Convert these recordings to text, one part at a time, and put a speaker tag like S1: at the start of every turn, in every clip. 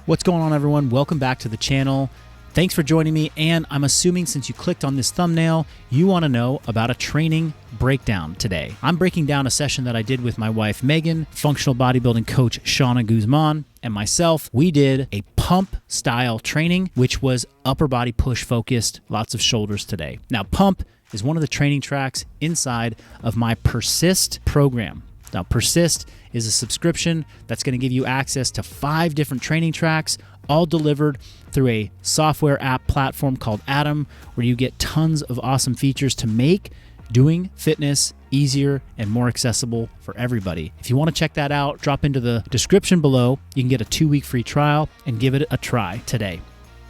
S1: What's going on, everyone? Welcome back to the channel. Thanks for joining me, and I'm assuming since you clicked on this thumbnail, you want to know about a training breakdown today. I'm breaking down a session that I did with my wife, Megan, functional bodybuilding coach, Shauna Guzman, and myself. We did a pump style training, which was upper body push focused, lots of shoulders today. Now, pump is one of the training tracks inside of my Persist program. Now, Persist is a subscription that's going to give you access to 5 different training tracks, all delivered through a software app platform called Atom, where you get tons of awesome features to make doing fitness easier and more accessible for everybody. If you want to check that out, drop into the description below. You can get a 2-week free trial and give it a try today.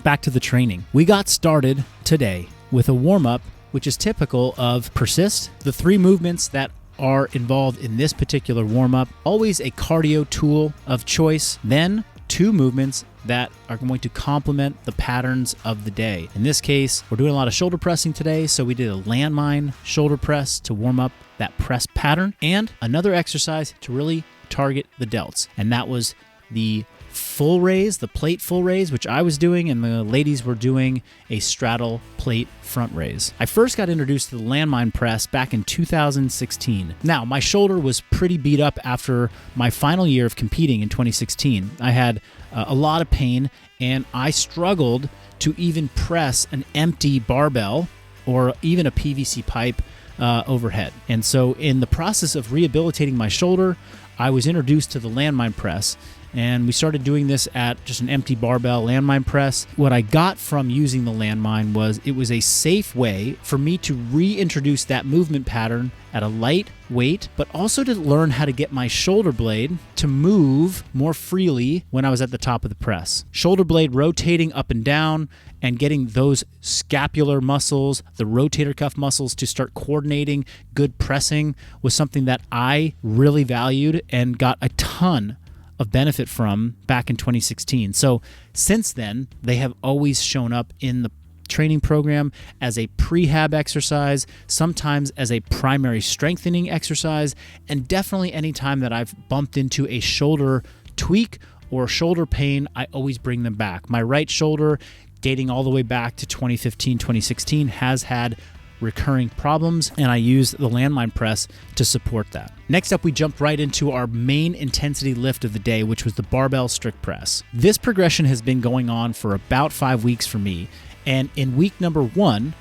S1: Back to the training. We got started today with a warm-up, which is typical of Persist. The 3 movements that are involved in this particular warm-up, always a cardio tool of choice, then 2 movements that are going to complement the patterns of the day. In this case, we're doing a lot of shoulder pressing today, so we did a landmine shoulder press to warm up that press pattern, and another exercise to really target the delts, and that was the full raise, the plate full raise, which I was doing, and the ladies were doing a straddle plate front raise. I first got introduced to the Landmine Press back in 2016. Now, my shoulder was pretty beat up after my final year of competing in 2016. I had a lot of pain, and I struggled to even press an empty barbell or even a PVC pipe overhead. And so in the process of rehabilitating my shoulder, I was introduced to the Landmine Press, and we started doing this at just an empty barbell landmine press. What I got from using the landmine was it was a safe way for me to reintroduce that movement pattern at a light weight, but also to learn how to get my shoulder blade to move more freely when I was at the top of the press. Shoulder blade rotating up and down and getting those scapular muscles, the rotator cuff muscles to start coordinating good pressing was something that I really valued and got a ton of benefit from back in 2016. So since then, they have always shown up in the training program as a prehab exercise, sometimes as a primary strengthening exercise, and definitely anytime that I've bumped into a shoulder tweak or shoulder pain, I always bring them back. My right shoulder, dating all the way back to 2015, 2016, has had recurring problems, and I use the Landmine Press to support that. Next up, we jumped right into our main intensity lift of the day, which was the barbell strict press. This progression has been going on for about 5 weeks for me, and in week number 1,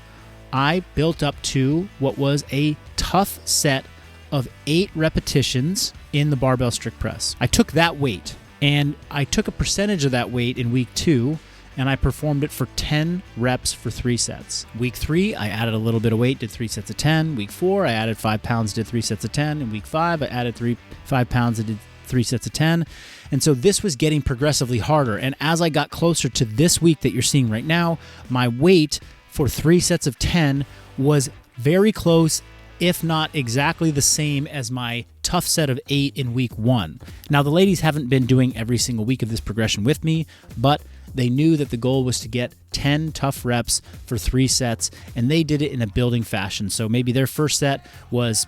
S1: I built up to what was a tough set of 8 repetitions in the barbell strict press. I took that weight, and I took a percentage of that weight in week 2, and I performed it for 10 reps for 3 sets. Week 3, I added a little bit of weight, did 3 sets of 10. Week 4, I added 5 pounds, did 3 sets of 10. In week 5, I added 5 pounds and did 3 sets of 10. And so this was getting progressively harder. And as I got closer to this week that you're seeing right now, my weight for 3 sets of 10 was very close, if not exactly the same as my tough set of 8 in week 1. Now, the ladies haven't been doing every single week of this progression with me, but they knew that the goal was to get 10 tough reps for 3 sets, and they did it in a building fashion. So maybe their first set was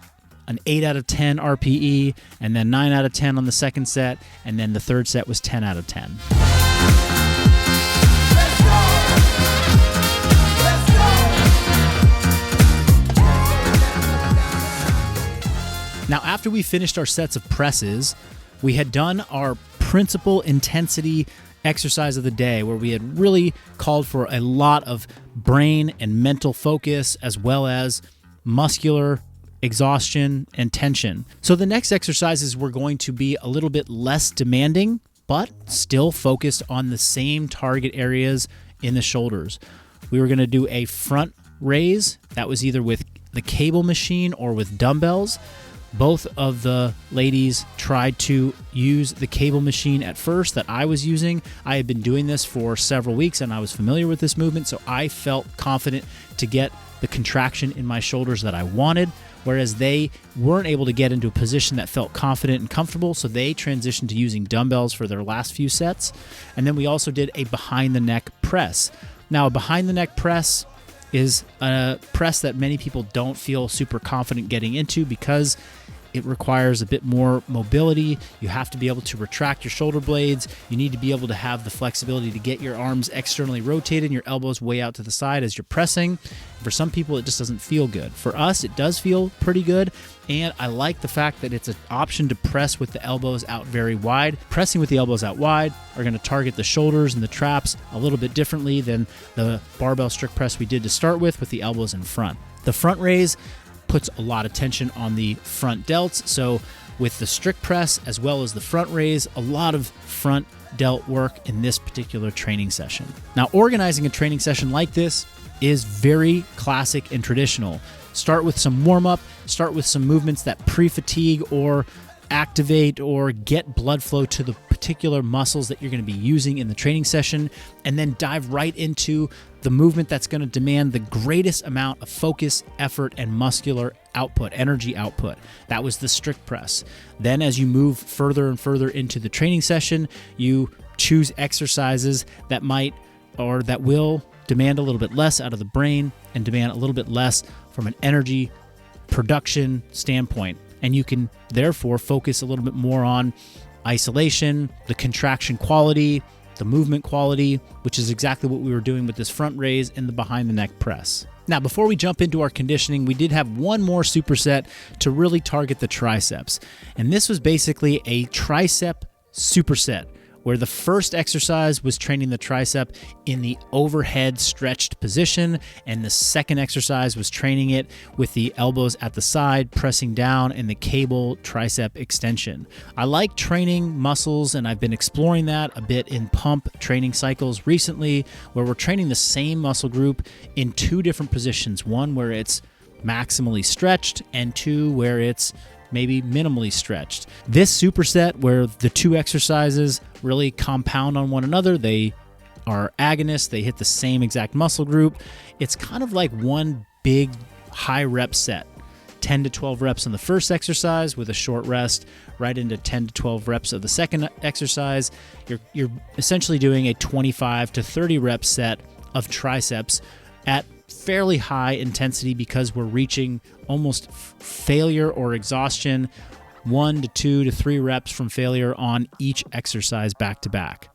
S1: an 8 out of 10 RPE, and then 9 out of 10 on the second set, and then the third set was 10 out of 10. Now, after we finished our sets of presses, we had done our principal intensity exercise of the day, where we had really called for a lot of brain and mental focus, as well as muscular exhaustion and tension. So the next exercises were going to be a little bit less demanding, but still focused on the same target areas in the shoulders. We were going to do a front raise that was either with the cable machine or with dumbbells. Both of the ladies tried to use the cable machine at first that I was using. I had been doing this for several weeks and I was familiar with this movement, so I felt confident to get the contraction in my shoulders that I wanted, whereas they weren't able to get into a position that felt confident and comfortable, so they transitioned to using dumbbells for their last few sets. And then we also did a behind the neck press. Now, a behind the neck press is a press that many people don't feel super confident getting into because it requires a bit more mobility. You have to be able to retract your shoulder blades. You need to be able to have the flexibility to get your arms externally rotated and your elbows way out to the side as you're pressing. For some people, it just doesn't feel good. For us, it does feel pretty good. And I like the fact that it's an option to press with the elbows out very wide. Pressing with the elbows out wide are going to target the shoulders and the traps a little bit differently than the barbell strict press we did to start with the elbows in front. The front raise puts a lot of tension on the front delts. So with the strict press as well as the front raise, a lot of front delt work in this particular training session. Now, organizing a training session like this is very classic and traditional. Start with some warm-up, start with some movements that pre-fatigue or activate or get blood flow to the particular muscles that you're going to be using in the training session, and then dive right into the movement that's going to demand the greatest amount of focus, effort, and muscular output, energy output. That was the strict press. Then as you move further and further into the training session, you choose exercises that will demand a little bit less out of the brain and demand a little bit less from an energy production standpoint. And you can therefore focus a little bit more on isolation, the contraction quality, the movement quality, which is exactly what we were doing with this front raise and the behind the neck press. Now, before we jump into our conditioning, we did have one more superset to really target the triceps. And this was basically a tricep superset, where the first exercise was training the tricep in the overhead stretched position, and the second exercise was training it with the elbows at the side, pressing down in the cable tricep extension. I like training muscles, and I've been exploring that a bit in pump training cycles recently, where we're training the same muscle group in two different positions, one where it's maximally stretched and two where it's maybe minimally stretched. This superset, where the two exercises really compound on one another, they are agonists, they hit the same exact muscle group. It's kind of like one big high rep set. 10 to 12 reps on the first exercise with a short rest, right into 10 to 12 reps of the second exercise. You're essentially doing a 25 to 30 rep set of triceps at fairly high intensity because we're reaching almost failure or exhaustion, 1 to 2 to 3 reps from failure on each exercise back to back.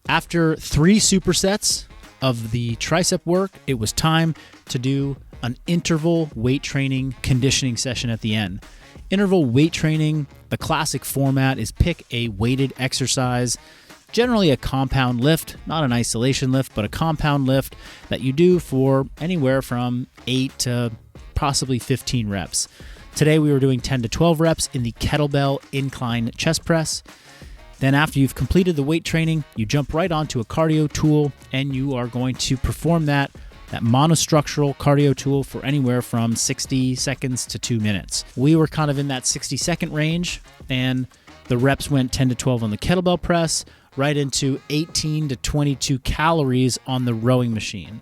S1: After 3 supersets of the tricep work, it was time to do an interval weight training conditioning session at the end. Interval weight training, the classic format is pick a weighted exercise, generally a compound lift, not an isolation lift, but a compound lift that you do for anywhere from 8 to possibly 15 reps. Today we were doing 10 to 12 reps in the kettlebell incline chest press. Then after you've completed the weight training, you jump right onto a cardio tool and you are going to perform that monostructural cardio tool for anywhere from 60 seconds to 2 minutes. We were kind of in that 60-second range, and the reps went 10 to 12 on the kettlebell press, right into 18 to 22 calories on the rowing machine.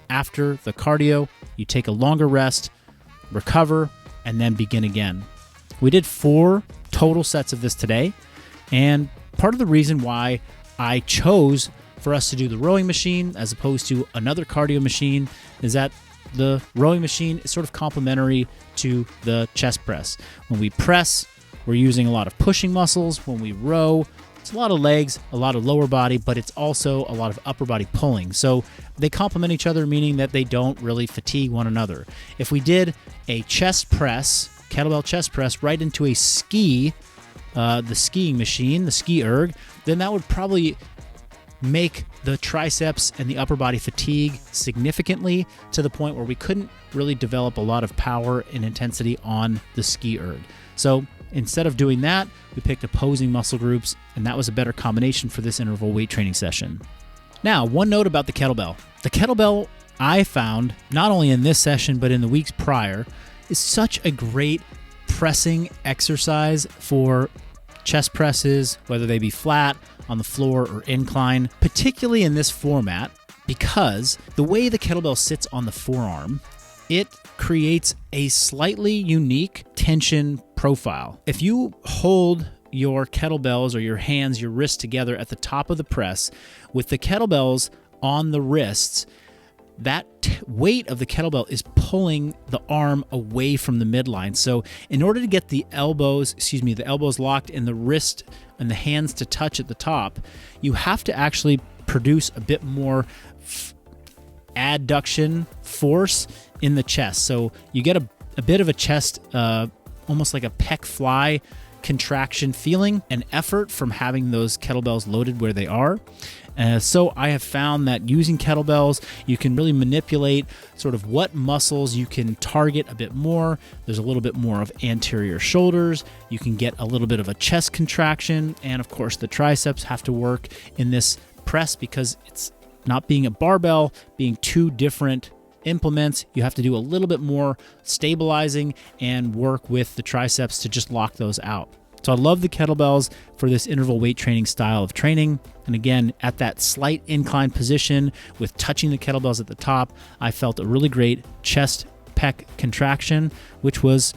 S1: After the cardio, you take a longer rest, recover, and then begin again. We did 4 total sets of this today, and part of the reason why I chose for us to do the rowing machine as opposed to another cardio machine is that the rowing machine is sort of complementary to the chest press. When we press, we're using a lot of pushing muscles. When we row, it's a lot of legs, a lot of lower body, but it's also a lot of upper body pulling. So they complement each other, meaning that they don't really fatigue one another. If we did a chest press, kettlebell chest press, right into a ski, the skiing machine, the ski erg, then that would probably make the triceps and the upper body fatigue significantly to the point where we couldn't really develop a lot of power and intensity on the ski erg. So instead of doing that, we picked opposing muscle groups, and that was a better combination for this interval weight training session. Now, one note about the kettlebell. The kettlebell, I found, not only in this session, but in the weeks prior, is such a great pressing exercise for chest presses, whether they be flat, on the floor, or incline, particularly in this format, because the way the kettlebell sits on the forearm, it creates a slightly unique tension profile. If you hold your kettlebells or your hands, your wrists together at the top of the press with the kettlebells on the wrists, that weight of the kettlebell is pulling the arm away from the midline. So in order to get the elbows locked and the wrist and the hands to touch at the top, you have to actually produce a bit more adduction force in the chest. So you get a bit of a chest, almost like a pec fly contraction feeling and effort from having those kettlebells loaded where they are. So I have found that using kettlebells, you can really manipulate sort of what muscles you can target a bit more. There's a little bit more of anterior shoulders. You can get a little bit of a chest contraction. And of course, the triceps have to work in this press because it's not being a barbell, being two different implements. You have to do a little bit more stabilizing and work with the triceps to just lock those out. So I love the kettlebells for this interval weight training style of training. And again, at that slight incline position with touching the kettlebells at the top, I felt a really great chest pec contraction, which was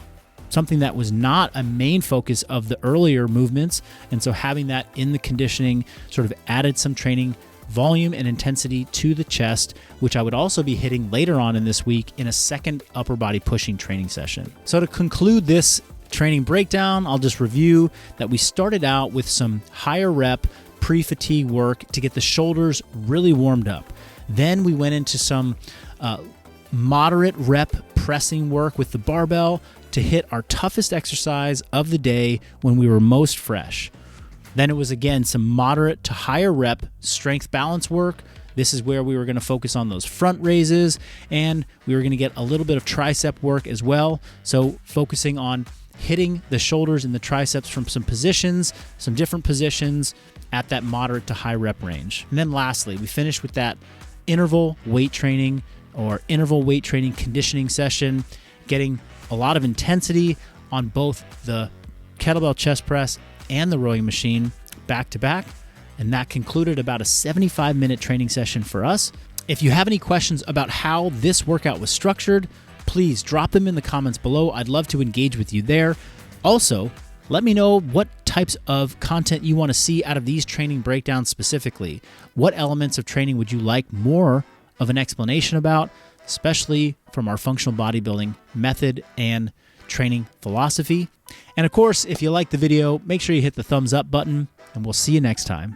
S1: something that was not a main focus of the earlier movements. And so having that in the conditioning sort of added some training volume and intensity to the chest, which I would also be hitting later on in this week in a second upper body pushing training session. So to conclude this training breakdown, I'll just review that we started out with some higher rep pre-fatigue work to get the shoulders really warmed up. Then we went into some moderate rep pressing work with the barbell to hit our toughest exercise of the day when we were most fresh. Then it was again some moderate to higher rep strength balance work. This is where we were going to focus on those front raises, and we were going to get a little bit of tricep work as well. So focusing on hitting the shoulders and the triceps from some different positions at that moderate to high rep range. And then lastly, we finished with that interval weight training or interval weight training conditioning session, getting a lot of intensity on both the kettlebell chest press and the rowing machine back to back. And that concluded about a 75-minute training session for us. If you have any questions about how this workout was structured, please drop them in the comments below. I'd love to engage with you there. Also, let me know what types of content you want to see out of these training breakdowns specifically. What elements of training would you like more of an explanation about, especially from our functional bodybuilding method and training philosophy? And of course, if you like the video, make sure you hit the thumbs up button, and we'll see you next time.